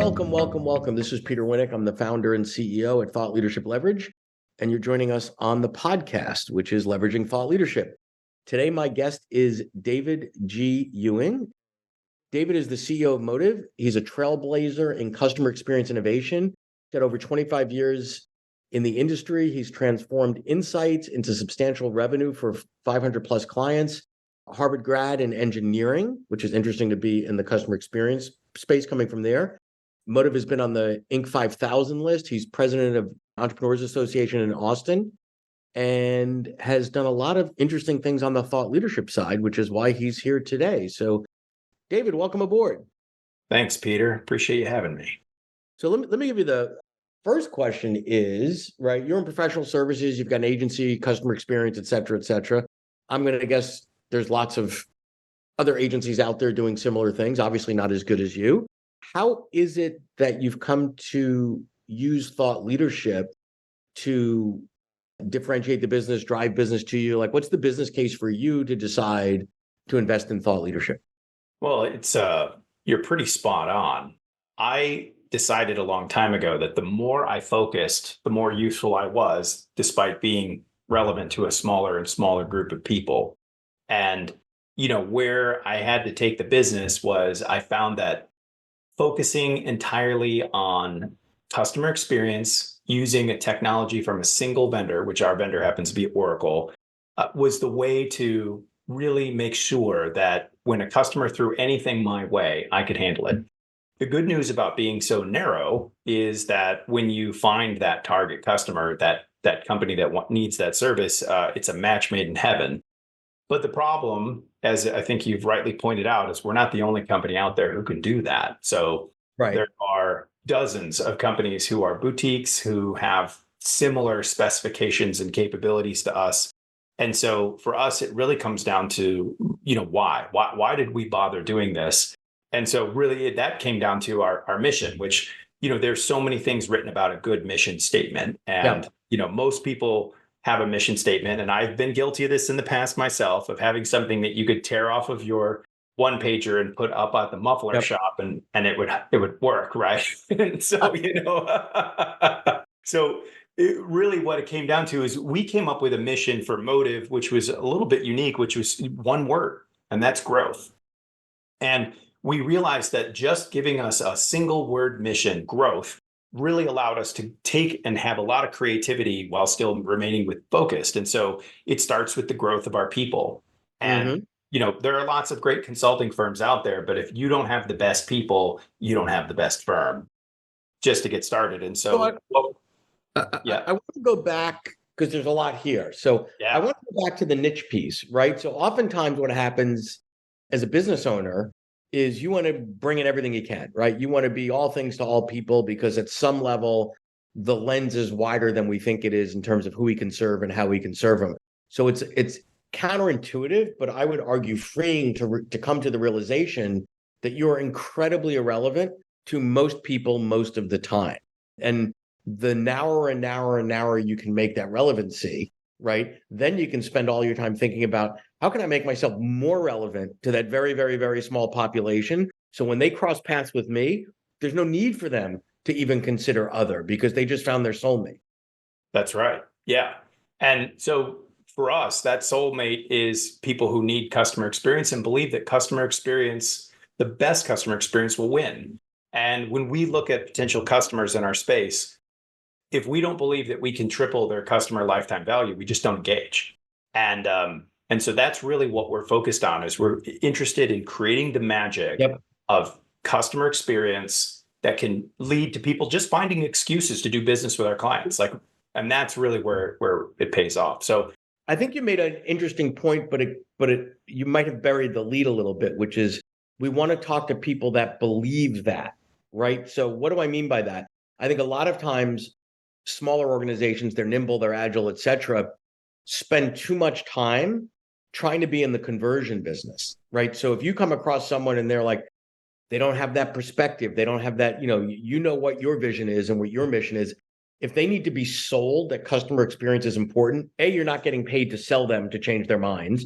Welcome. This is Peter Winnick. I'm the founder and CEO at Thought Leadership Leverage, and you're joining us on the podcast, which is Leveraging Thought Leadership. Today, my guest is David G. Ewing. David is the CEO of Motive. He's a trailblazer in customer experience innovation. He's got over 25 years in the industry. He's transformed insights into substantial revenue for 500 plus clients. Harvard grad in engineering, which is interesting to be in the customer experience space coming from there. Motive has been on the Inc. 5000 list. He's president of Entrepreneurs Association in Austin and has done a lot of interesting things on the thought leadership side, which is why he's here today. So, David, welcome aboard. Thanks, Peter. Appreciate you having me. So let me give you the first question is, right, you're in professional services, you've got an agency, customer experience, et cetera, et cetera. I'm going to guess there's lots of other agencies out there doing similar things, obviously not as good as you. How is it that you've come to use thought leadership to differentiate the business, drive business to you? Like, what's the business case for you to decide to invest in thought leadership? Well, you're pretty spot on. I decided a long time ago that the more I focused, the more useful I was, despite being relevant to a smaller and smaller group of people. And, where I had to take the business was I found that focusing entirely on customer experience using a technology from a single vendor, which our vendor happens to be Oracle, was the way to really make sure that when a customer threw anything my way, I could handle it. The good news about being so narrow is that when you find that target customer, that company that needs that service, it's a match made in heaven. But the problem, as I think you've rightly pointed out, is we're not the only company out there who can do that. So There are dozens of companies who are boutiques who have similar specifications and capabilities to us. And so for us, it really comes down to, why did we bother doing this? And so really that came down to our mission, which, there's so many things written about a good mission statement. And, most people have a mission statement. And I've been guilty of this in the past myself, of having something that you could tear off of your one pager and put up at the muffler shop and it would work, right? And so, really what it came down to is we came up with a mission for Motive, which was a little bit unique, which was one word, and that's growth. And we realized that just giving us a single word mission, growth, really allowed us to take and have a lot of creativity while still remaining with focused. And so it starts with the growth of our people. And, there are lots of great consulting firms out there, but if you don't have the best people, you don't have the best firm, just to get started. And so, I want to go back because there's a lot here. So I want to go back to the niche piece, right? So oftentimes what happens as a business owner is you want to bring in everything you can, right? You want to be all things to all people because at some level, the lens is wider than we think it is in terms of who we can serve and how we can serve them. So it's counterintuitive, but I would argue freeing to come to the realization that you're incredibly irrelevant to most people most of the time. And the narrower you can make that relevancy, right? Then you can spend all your time thinking about how can I make myself more relevant to that very, very, very small population? So when they cross paths with me, there's no need for them to even consider other because they just found their soulmate. That's right. Yeah. And so for us, that soulmate is people who need customer experience and believe that the best customer experience will win. And when we look at potential customers in our space, if we don't believe that we can triple their customer lifetime value, we just don't engage. And so that's really what we're focused on, is we're interested in creating the magic of customer experience that can lead to people just finding excuses to do business with our clients. And that's really where it pays off. So I think you made an interesting point, but you might have buried the lead a little bit, which is we want to talk to people that believe that, right? So what do I mean by that? I think a lot of times smaller organizations, they're nimble, they're agile, et cetera, spend too much time trying to be in the conversion business, right? So if you come across someone and they're like, they don't have that perspective, they don't have that, what your vision is and what your mission is. If they need to be sold that customer experience is important, A, you're not getting paid to sell them to change their minds.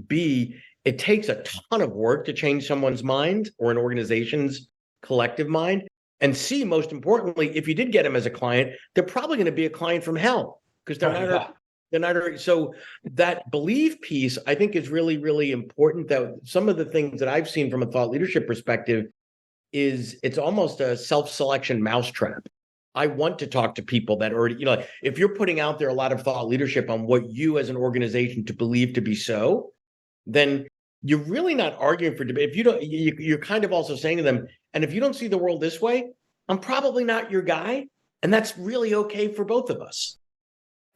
B, it takes a ton of work to change someone's mind or an organization's collective mind. And C, most importantly, if you did get them as a client, they're probably going to be a client from hell because they're not. So that belief piece, I think, is really, really important. That some of the things that I've seen from a thought leadership perspective is it's almost a self-selection mousetrap. I want to talk to people that already, if you're putting out there a lot of thought leadership on what you as an organization to believe to be so, then you're really not arguing for debate. If you don't, you're kind of also saying to them, and if you don't see the world this way, I'm probably not your guy. And that's really okay for both of us.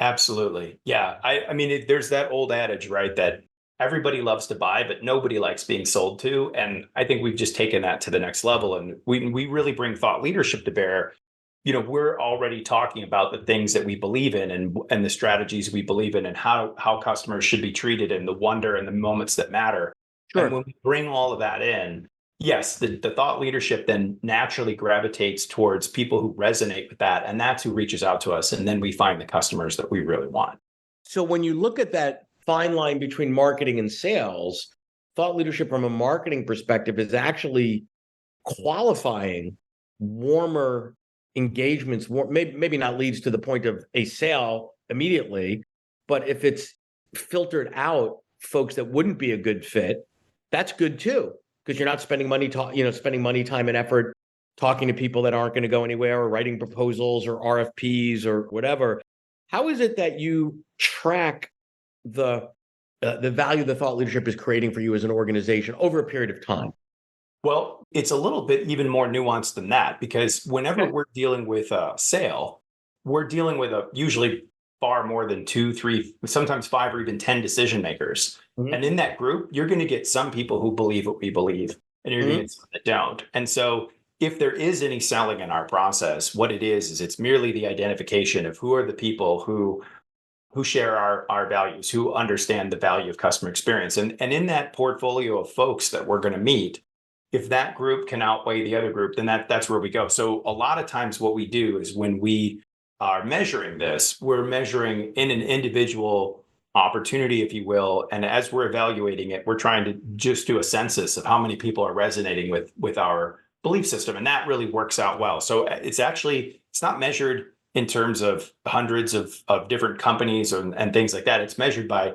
Absolutely. Yeah. I mean, there's that old adage, right? That everybody loves to buy, but nobody likes being sold to. And I think we've just taken that to the next level. And we really bring thought leadership to bear. We're already talking about the things that we believe in and the strategies we believe in and how customers should be treated and the wonder and the moments that matter. Sure. And when we bring all of that in, yes, the thought leadership then naturally gravitates towards people who resonate with that. And that's who reaches out to us. And then we find the customers that we really want. So when you look at that fine line between marketing and sales, thought leadership from a marketing perspective is actually qualifying warmer engagements, maybe not leads to the point of a sale immediately, but if it's filtered out folks that wouldn't be a good fit, that's good too, because you're not spending money, time and effort talking to people that aren't going to go anywhere or writing proposals or RFPs or whatever. How is it that you track the value the thought leadership is creating for you as an organization over a period of time? Well, it's a little bit even more nuanced than that, because whenever we're dealing with a sale, we're dealing with usually far more than 2, 3, sometimes 5 or even 10 decision makers. Mm-hmm. And in that group, you're going to get some people who believe what we believe, and you're going to get some that don't. And so if there is any selling in our process, what it is it's merely the identification of who are the people who share our values, who understand the value of customer experience. And in that portfolio of folks that we're going to meet, if that group can outweigh the other group, then that's where we go. So a lot of times what we do is when we are measuring this, we're measuring in an individual opportunity, if you will. And as we're evaluating it, we're trying to just do a census of how many people are resonating with our belief system. And that really works out well. So it's not measured in terms of hundreds of different companies and things like that. It's measured by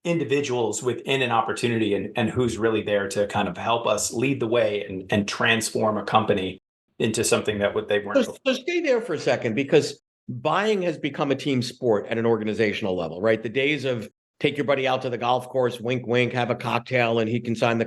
individuals within an opportunity and who's really there to kind of help us lead the way and transform a company into something that what they weren't. So stay there for a second, because buying has become a team sport at an organizational level, right? The days of take your buddy out to the golf course, wink, wink, have a cocktail, and he can sign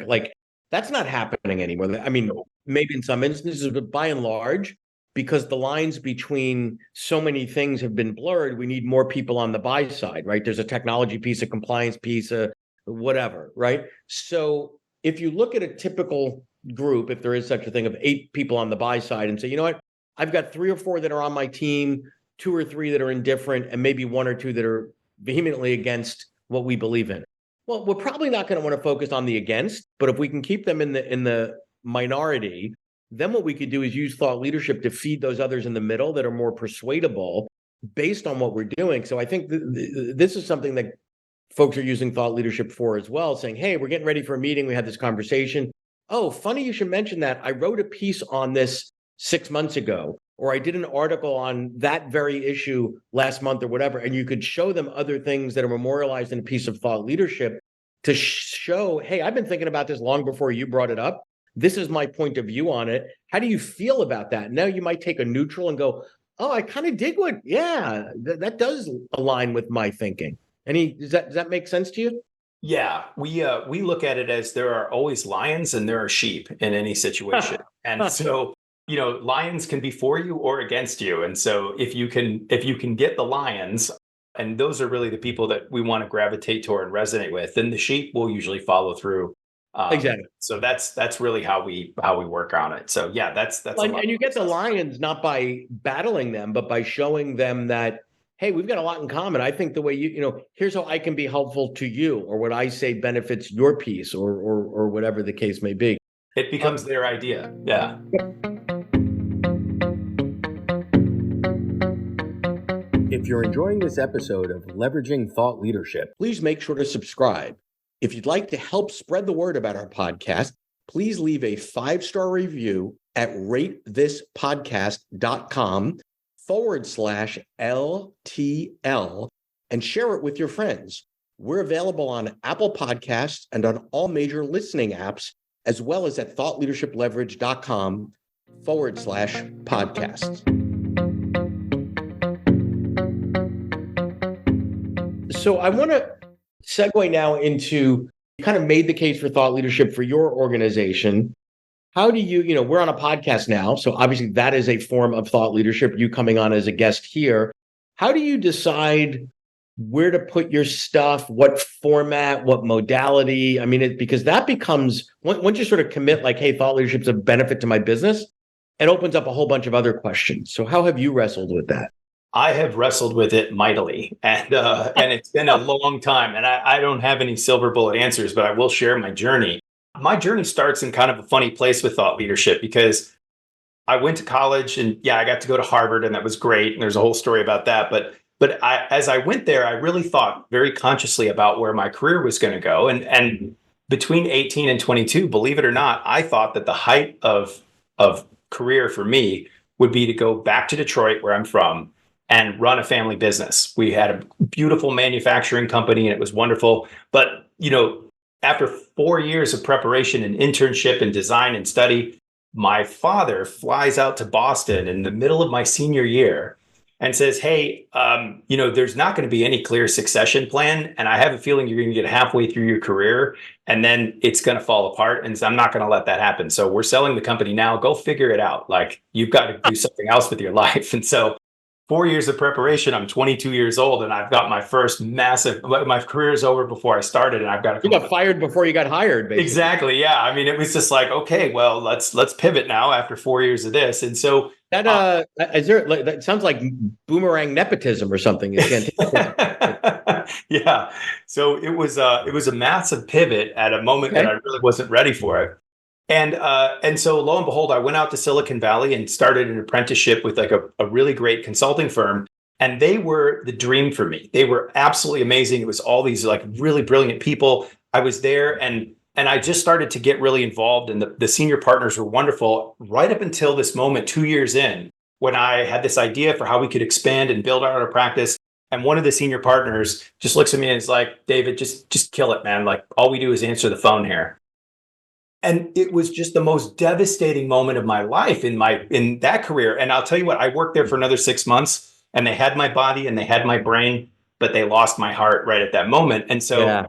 that's not happening anymore. I mean, maybe in some instances, but by and large, because the lines between so many things have been blurred, we need more people on the buy side, right? There's a technology piece, a compliance piece, a whatever, right? So if you look at a typical group, if there is such a thing, of 8 people on the buy side and say, you know what, I've got 3 or 4 that are on my team, 2 or 3 that are indifferent, and maybe 1 or 2 that are vehemently against what we believe in. Well, we're probably not going to want to focus on the against, but if we can keep them in the minority, then what we could do is use thought leadership to feed those others in the middle that are more persuadable based on what we're doing. So I think this is something that folks are using thought leadership for as well, saying, hey, we're getting ready for a meeting. We had this conversation. Oh, funny you should mention that. I wrote a piece on this 6 months ago, or I did an article on that very issue last month or whatever. And you could show them other things that are memorialized in a piece of thought leadership to show, hey, I've been thinking about this long before you brought it up. This is my point of view on it. How do you feel about that? Now you might take a neutral and go, oh, I kind of dig that does align with my thinking. Does that make sense to you? Yeah, we look at it as there are always lions and there are sheep in any situation. And so, lions can be for you or against you. And so if you can get the lions, and those are really the people that we want to gravitate toward and resonate with, then the sheep will usually follow through. Exactly. So that's really how we work on it. So yeah, that's and you get the lions not by battling them, but by showing them that, hey, we've got a lot in common. I think the way here's how I can be helpful to you, or what I say benefits your piece, or whatever the case may be. It becomes their idea. Yeah. If you're enjoying this episode of Leveraging Thought Leadership, please make sure to subscribe. If you'd like to help spread the word about our podcast, please leave a 5-star review at ratethispodcast.com/LTL and share it with your friends. We're available on Apple Podcasts and on all major listening apps, as well as at thoughtleadershipleverage.com/podcasts. So I want to segue now into, you kind of made the case for thought leadership for your organization. How do you, we're on a podcast now, so obviously that is a form of thought leadership, you coming on as a guest here. How do you decide where to put your stuff, what format, what modality? I mean, because that becomes, once you sort of commit like, hey, thought leadership's a benefit to my business, it opens up a whole bunch of other questions. So how have you wrestled with that? I have wrestled with it mightily, and it's been a long time, and I don't have any silver bullet answers, but I will share my journey. My journey starts in kind of a funny place with thought leadership, because I went to college and I got to go to Harvard, and that was great. And there's a whole story about that. But as I went there, I really thought very consciously about where my career was going to go. And between 18 and 22, believe it or not, I thought that the height of career for me would be to go back to Detroit, where I'm from, and run a family business. We had a beautiful manufacturing company, and it was wonderful. But, after 4 years of preparation and internship and design and study, my father flies out to Boston in the middle of my senior year and says, hey, there's not going to be any clear succession plan. And I have a feeling you're going to get halfway through your career and then it's going to fall apart. And so I'm not going to let that happen. So we're selling the company now. Go figure it out. Like, you've got to do something else with your life. And so 4 years of preparation, I'm 22 years old, and I've got my first my career is over before I started, and I've got to. You got fired before you got hired, basically. Exactly. Yeah. I mean, it was just like, okay, well, let's pivot now after 4 years of this. And so that that sounds like boomerang nepotism or something. Yeah. So it was a massive pivot at a moment that I really wasn't ready for it. And so lo and behold, I went out to Silicon Valley and started an apprenticeship with like a really great consulting firm. And they were the dream for me. They were absolutely amazing. It was all these like really brilliant people. I was there and I just started to get really involved, and the senior partners were wonderful right up until this moment, 2 years in, when I had this idea for how we could expand and build out our practice. And one of the senior partners just looks at me and is like, David, just kill it, man. Like, all we do is answer the phone here. And it was just the most devastating moment of my life in that career. And I'll tell you what, I worked there for another 6 months, and they had my body and they had my brain, but they lost my heart right at that moment. And so,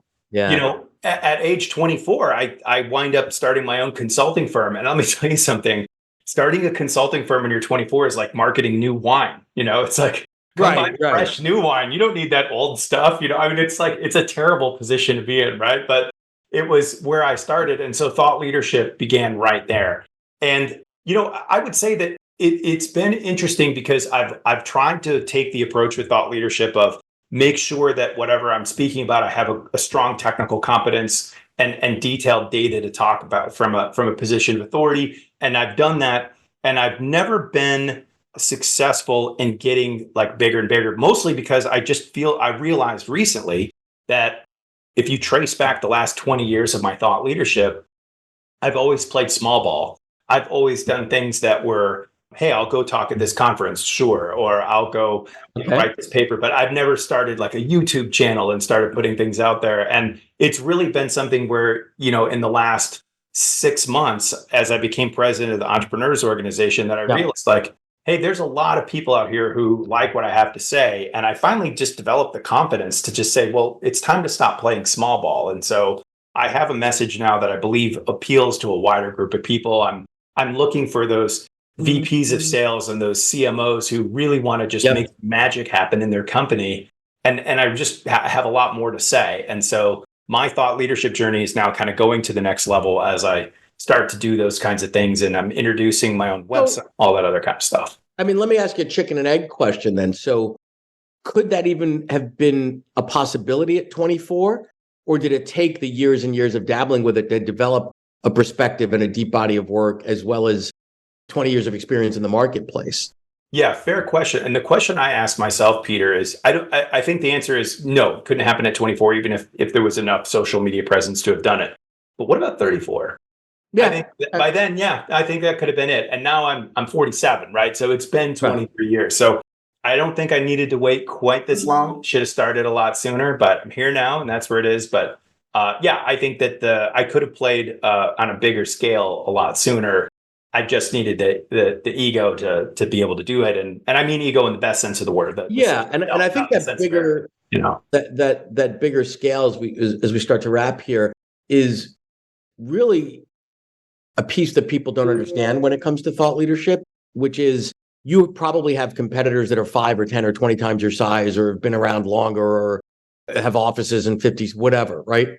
at age 24, I wind up starting my own consulting firm. And let me tell you something, starting a consulting firm when you're 24 is like marketing new wine. It's like, buy fresh new wine. You don't need that old stuff. I mean, it's like, it's a terrible position to be in, right? But it was where I started. And so thought leadership began right there. And, I would say that it's been interesting because I've tried to take the approach with thought leadership of make sure that whatever I'm speaking about, I have a strong technical competence and detailed data to talk about from a position of authority. And I've done that. And I've never been successful in getting like bigger and bigger, mostly because I realized recently that if you trace back the last 20 years of my thought leadership, I've always played small ball. I've always done things that were, hey, I'll go talk at this conference, sure, or I'll go write this paper. But I've never started like a YouTube channel and started putting things out there. And it's really been something where, in the last 6 months, as I became president of the Entrepreneurs Organization, that I realized like, hey, there's a lot of people out here who like what I have to say. And I finally just developed the confidence to just say, well, it's time to stop playing small ball. And so I have a message now that I believe appeals to a wider group of people. I'm looking for those VPs of sales and those CMOs who really want to just make magic happen in their company. And I just have a lot more to say. And so my thought leadership journey is now kind of going to the next level as I start to do those kinds of things. And I'm introducing my own website, all that other kind of stuff. I mean, let me ask you a chicken and egg question then. So could that even have been a possibility at 24? Or did it take the years and years of dabbling with it to develop a perspective and a deep body of work, as well as 20 years of experience in the marketplace? Yeah, fair question. And the question I asked myself, Peter, is I think the answer is no, it couldn't happen at 24, even if there was enough social media presence to have done it. But what about 34? Yeah. I think by then, I think that could have been it. And now I'm 47, right? So it's been 23 years. So I don't think I needed to wait quite this long. Should have started a lot sooner, but I'm here now, and that's where it is. But I think that I could have played on a bigger scale a lot sooner. I just needed the ego to be able to do it, and I mean ego in the best sense of the word. And I think that bigger, that bigger scale as we start to wrap here is really a piece that people don't understand when it comes to thought leadership, which is you probably have competitors that are 5 or 10 or 20 times your size, or have been around longer, or have offices in 50s, whatever, right?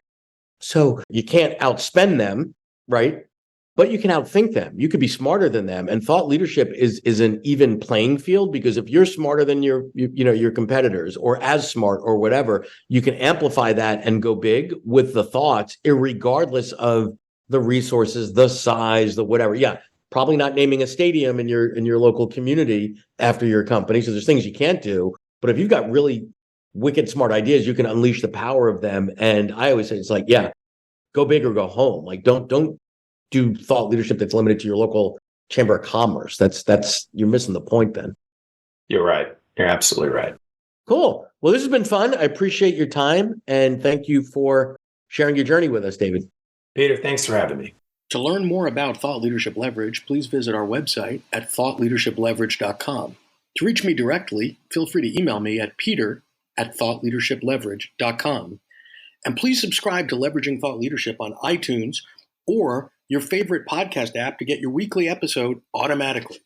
So you can't outspend them, right? But you can outthink them. You could be smarter than them. And thought leadership is an even playing field, because if you're smarter than your competitors, or as smart or whatever, you can amplify that and go big with the thoughts, irregardless of the resources, the size, the whatever. Yeah, probably not naming a stadium in your local community after your company. So there's things you can't do. But if you've got really wicked smart ideas, you can unleash the power of them. And I always say, it's like, go big or go home. Like, don't do thought leadership that's limited to your local chamber of commerce. That's you're missing the point then. You're right. You're absolutely right. Cool. Well, this has been fun. I appreciate your time, and thank you for sharing your journey with us, David. Peter, thanks for having me. To learn more about Thought Leadership Leverage, please visit our website at thoughtleadershipleverage.com. To reach me directly, feel free to email me at peter@thoughtleadershipleverage.com. And please subscribe to Leveraging Thought Leadership on iTunes or your favorite podcast app to get your weekly episode automatically.